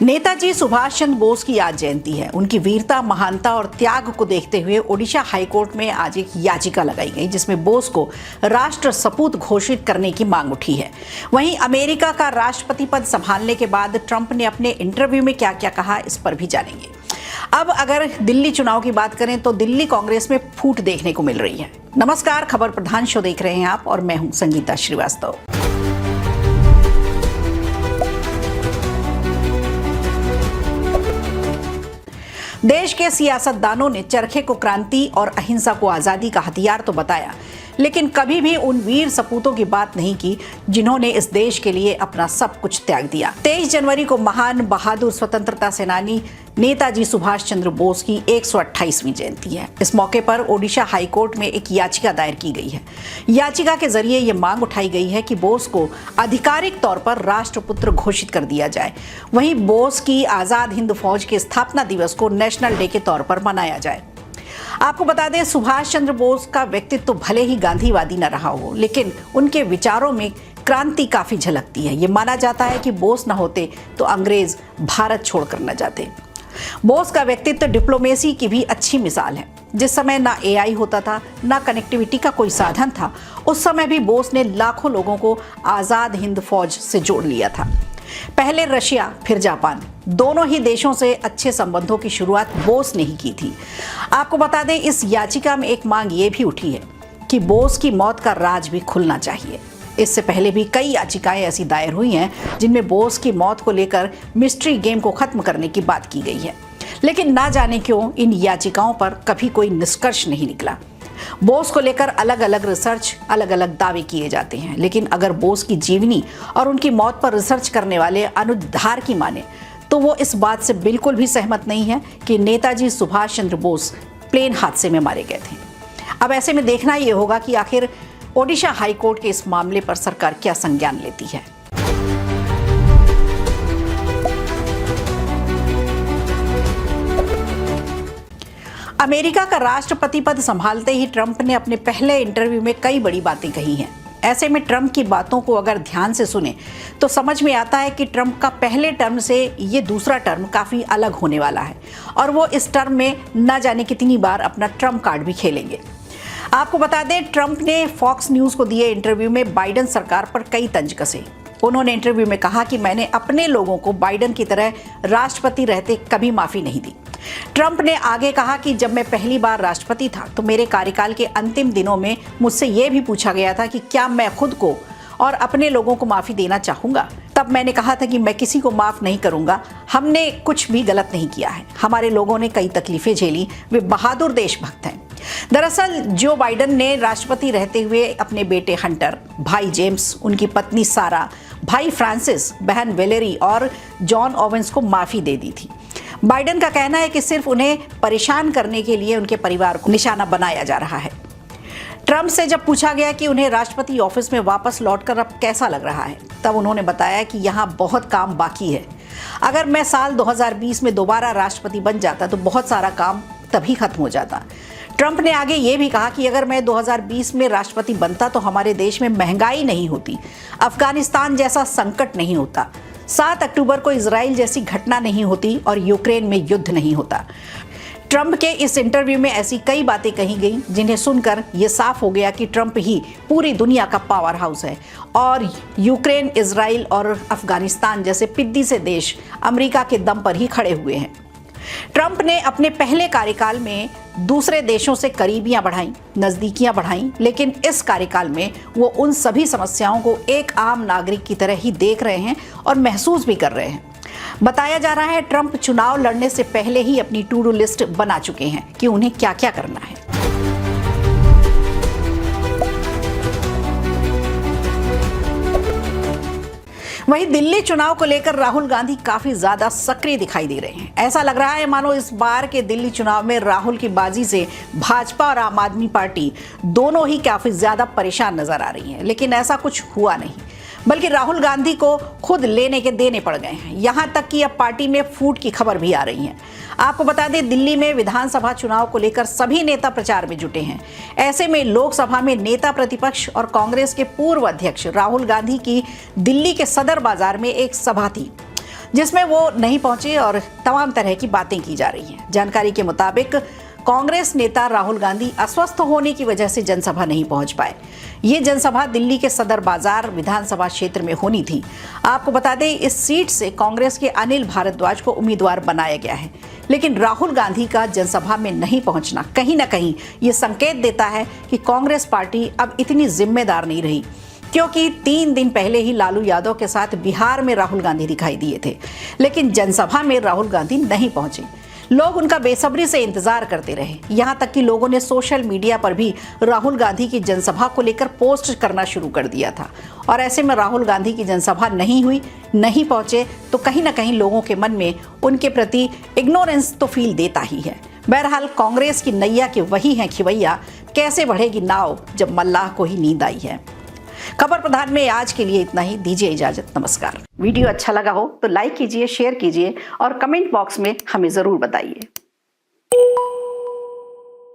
नेताजी सुभाष चंद्र बोस की आज जयंती है। उनकी वीरता, महानता और त्याग को देखते हुए ओडिशा हाईकोर्ट में आज एक याचिका लगाई गई जिसमें बोस को राष्ट्र सपूत घोषित करने की मांग उठी है। वहीं अमेरिका का राष्ट्रपति पद संभालने के बाद ट्रंप ने अपने इंटरव्यू में क्या क्या कहा, इस पर भी जानेंगे। अब अगर दिल्ली चुनाव की बात करें तो दिल्ली कांग्रेस में फूट देखने को मिल रही है। नमस्कार, खबर प्रधान शो देख रहे हैं आप और मैं हूं संगीता श्रीवास्तव। देश के सियासतदानों ने चरखे को क्रांति और अहिंसा को आजादी का हथियार तो बताया, लेकिन कभी भी उन वीर सपूतों की बात नहीं की जिन्होंने इस देश के लिए अपना सब कुछ त्याग दिया। 23 जनवरी को महान बहादुर स्वतंत्रता सेनानी नेताजी सुभाष चंद्र बोस की 128वीं जयंती है। इस मौके पर ओडिशा हाईकोर्ट में एक याचिका दायर की गई है। याचिका के जरिए ये मांग उठाई गई है कि बोस को आधिकारिक तौर पर राष्ट्रपुत्र घोषित कर दिया जाए। वहीं बोस की आजाद हिंद फौज के स्थापना दिवस को नेशनल डे के तौर पर मनाया जाए। आपको बता दें, सुभाष चंद्र बोस का व्यक्तित्व तो भले ही गांधीवादी न रहा हो, लेकिन उनके विचारों में क्रांति काफी झलकती है। ये माना जाता है कि बोस न होते तो अंग्रेज भारत छोड़कर न जाते। बोस का व्यक्तित्व डिप्लोमेसी की भी अच्छी मिसाल है। जिस समय ना एआई होता था, ना कनेक्टिविटी का कोई साधन था, उस समय भी बोस ने लाखों लोगों को आजाद हिंद फौज से जोड़ लिया था। पहले रशिया, फिर जापान, दोनों ही देशों से अच्छे संबंधों की शुरुआत बोस ने ही की थी। आपको बता दें, इस याचिका में एक मांग ये भी उठी है कि बोस की मौत का राज भी खुलना चाहिए। इससे पहले भी कई याचिकाएं ऐसी दायर हुई हैं जिनमें बोस की मौत को लेकर मिस्ट्री गेम को खत्म करने की बात की गई है, लेकिन ना जाने क्यों इन याचिकाओं पर कभी कोई निष्कर्ष नहीं निकला। बोस को लेकर अलग अलग रिसर्च, अलग अलग दावे किए जाते हैं, लेकिन अगर बोस की जीवनी और उनकी मौत पर रिसर्च करने वाले अनुद्धार की माने तो वो इस बात से बिल्कुल भी सहमत नहीं है कि नेताजी सुभाष चंद्र बोस प्लेन हादसे में मारे गए थे। अब ऐसे में देखना ये होगा कि आखिर ओडिशा हाईकोर्ट के इस मामले पर सरकार क्या संज्ञान लेती है। अमेरिका का राष्ट्रपति पद संभालते ही ट्रंप ने अपने पहले इंटरव्यू में कई बड़ी बातें कही हैं। ऐसे में ट्रंप की बातों को अगर ध्यान से सुने तो समझ में आता है कि ट्रंप का पहले टर्म से ये दूसरा टर्म काफ़ी अलग होने वाला है और वो इस टर्म में न जाने कितनी बार अपना ट्रंप कार्ड भी खेलेंगे। आपको बता दें, ट्रंप ने फॉक्स न्यूज़ को दिए इंटरव्यू में बाइडेन सरकार पर कई तंज कसे। उन्होंने इंटरव्यू में कहा कि मैंने अपने लोगों को बाइडेन की तरह राष्ट्रपति रहते कभी माफ़ी नहीं दी। ट्रंप ने आगे कहा कि जब मैं पहली बार राष्ट्रपति था तो मेरे कार्यकाल के अंतिम दिनों में मुझसे ये भी पूछा गया था कि क्या मैं खुद को और अपने लोगों को माफ़ी देना चाहूँगा। तब मैंने कहा था कि मैं किसी को माफ़ नहीं करूँगा, हमने कुछ भी गलत नहीं किया है, हमारे लोगों ने कई तकलीफ़ें झेली, वे बहादुर देशभक्त हैं। दरअसल जो बाइडेन ने राष्ट्रपति रहते हुए अपने बेटे हंटर, भाई जेम्स, उनकी पत्नी सारा, भाई फ्रांसिस, बहन वेलेरी और जॉन ओवेंस को माफ़ी दे दी थी। बाइडेन का कहना है कि सिर्फ उन्हें परेशान करने के लिए उनके परिवार को निशाना बनाया जा रहा है। ट्रंप से जब पूछा गया कि उन्हें राष्ट्रपति ऑफिस में वापस लौटकर अब कैसा लग रहा है, तब उन्होंने बताया कि यहाँ बहुत काम बाकी है। अगर मैं साल 2020 में दोबारा राष्ट्रपति बन जाता तो बहुत सारा काम तभी खत्म हो जाता। ट्रंप ने आगे ये भी कहा कि अगर मैं 2020 में राष्ट्रपति बनता तो हमारे देश में महंगाई नहीं होती, अफगानिस्तान जैसा संकट नहीं होता, 7 अक्टूबर को इजराइल जैसी घटना नहीं होती और यूक्रेन में युद्ध नहीं होता। ट्रंप के इस इंटरव्यू में ऐसी कई बातें कही गई जिन्हें सुनकर यह साफ हो गया कि ट्रंप ही पूरी दुनिया का पावर हाउस है और यूक्रेन, इजराइल और अफगानिस्तान जैसे पिद्दी से देश अमेरिका के दम पर ही खड़े हुए हैं। ट्रंप ने अपने पहले कार्यकाल में दूसरे देशों से करीबियां बढ़ाई, नज़दीकियां बढ़ाई, लेकिन इस कार्यकाल में वो उन सभी समस्याओं को एक आम नागरिक की तरह ही देख रहे हैं और महसूस भी कर रहे हैं। बताया जा रहा है ट्रंप चुनाव लड़ने से पहले ही अपनी टू डू लिस्ट बना चुके हैं कि उन्हें क्या क्या करना है। वहीं दिल्ली चुनाव को लेकर राहुल गांधी काफी ज्यादा सक्रिय दिखाई दे रहे हैं। ऐसा लग रहा है मानो इस बार के दिल्ली चुनाव में राहुल की बाजी से भाजपा और आम आदमी पार्टी दोनों ही काफी ज्यादा परेशान नजर आ रही हैं, लेकिन ऐसा कुछ हुआ नहीं, बल्कि राहुल गांधी को खुद लेने के देने पड़ गए हैं। यहां तक कि अब पार्टी में फूट की खबर भी आ रही है। आपको बता दें, दिल्ली में विधानसभा चुनाव को लेकर सभी नेता प्रचार में जुटे हैं। ऐसे में लोकसभा में नेता प्रतिपक्ष और कांग्रेस के पूर्व अध्यक्ष राहुल गांधी की दिल्ली के सदर बाजार में एक सभा थी। जिसमें वो नहीं पहुंचे और तमाम तरह की बातें की जा रही हैं। जानकारी के मुताबिक कांग्रेस नेता राहुल गांधी अस्वस्थ होने की वजह से जनसभा नहीं पहुंच पाए। ये जनसभा दिल्ली के सदर बाजार विधानसभा क्षेत्र में होनी थी। आपको बता दें, इस सीट से कांग्रेस के अनिल भारद्वाज को उम्मीदवार बनाया गया है, लेकिन राहुल गांधी का जनसभा में नहीं पहुंचना कहीं ना कहीं ये संकेत देता है कि कांग्रेस पार्टी अब इतनी जिम्मेदार नहीं रही, क्योंकि 3 दिन पहले ही लालू यादव के साथ बिहार में राहुल गांधी दिखाई दिए थे, लेकिन जनसभा में राहुल गांधी नहीं पहुंचे। लोग उनका बेसब्री से इंतजार करते रहे। यहां तक कि लोगों ने सोशल मीडिया पर भी राहुल गांधी की जनसभा को लेकर पोस्ट करना शुरू कर दिया था। और ऐसे में राहुल गांधी की जनसभा नहीं हुई, नहीं पहुंचे, तो कहीं ना कहीं लोगों के मन में उनके प्रति इग्नोरेंस तो फील देता ही है। बहरहाल कांग्रेस की नैया के वही हैं खिवैया, कैसे बढ़ेगी नाव जब मल्लाह को ही नींद आई है। खबर प्रधान में आज के लिए इतना ही। दीजिए इजाजत, नमस्कार। वीडियो अच्छा लगा हो तो लाइक कीजिए, शेयर कीजिए और कमेंट बॉक्स में हमें जरूर बताइए।